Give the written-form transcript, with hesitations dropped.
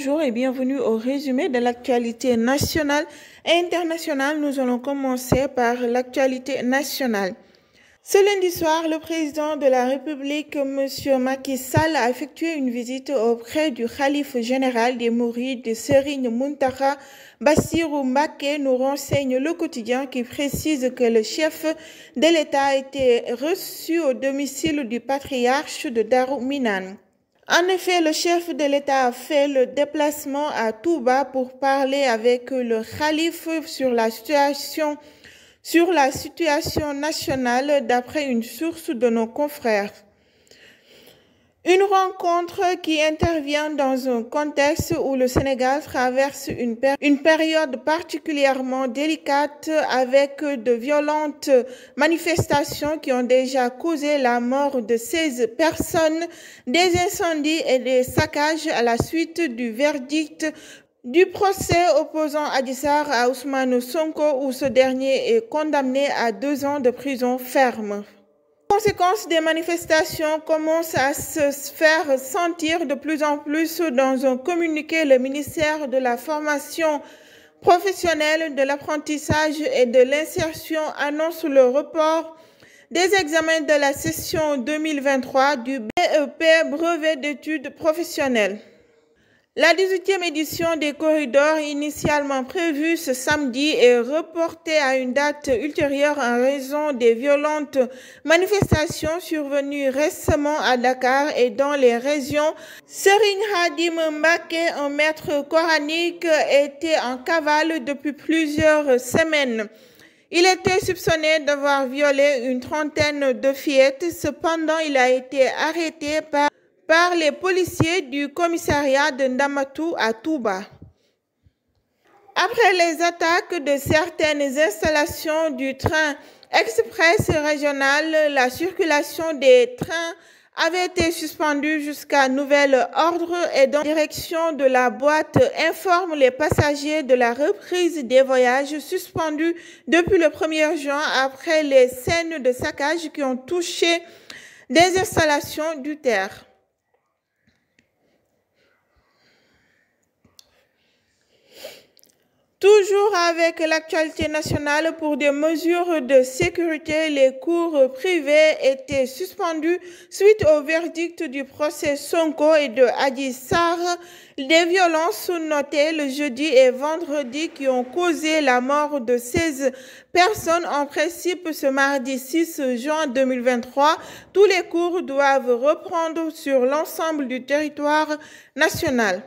Bonjour et bienvenue au résumé de l'actualité nationale et internationale. Nous allons commencer par l'actualité nationale. Ce lundi soir, le président de la République, M. Macky Sall, a effectué une visite auprès du khalife général des Mourides, Serigne Mountakha Bassirou Mbacké, nous renseigne le quotidien qui précise que le chef de l'État a été reçu au domicile du patriarche de Darou Minane. En effet, le chef de l'État a fait le déplacement à Touba pour parler avec le khalife sur la situation nationale d'après une source de nos confrères. Une rencontre qui intervient dans un contexte où le Sénégal traverse une période particulièrement délicate avec de violentes manifestations qui ont déjà causé la mort de 16 personnes, des incendies et des saccages à la suite du verdict du procès opposant Adji Sarr à Ousmane Sonko où ce dernier est condamné à 2 ans de prison ferme. Les conséquences des manifestations commencent à se faire sentir de plus en plus. Dans un communiqué, le ministère de la Formation professionnelle, de l'apprentissage et de l'insertion annonce le report des examens de la session 2023 du BEP, brevet d'études professionnelles. La 18e édition des corridors, initialement prévue ce samedi, est reportée à une date ultérieure en raison des violentes manifestations survenues récemment à Dakar et dans les régions. Serigne Khadim Mbacké, un maître coranique, était en cavale depuis plusieurs semaines. Il était soupçonné d'avoir violé une trentaine de fillettes. Cependant, il a été arrêté par les policiers du commissariat de Ndamatou à Touba. Après les attaques de certaines installations du train express régional, la circulation des trains avait été suspendue jusqu'à nouvel ordre et dans la direction de la boîte informe les passagers de la reprise des voyages suspendus depuis le 1er juin après les scènes de saccage qui ont touché des installations du terre. Toujours avec l'actualité nationale, pour des mesures de sécurité, les cours privés étaient suspendus suite au verdict du procès Sonko et de Adji Sarr. Des violences notées le jeudi et vendredi qui ont causé la mort de 16 personnes en principe ce mardi 6 juin 2023. Tous les cours doivent reprendre sur l'ensemble du territoire national.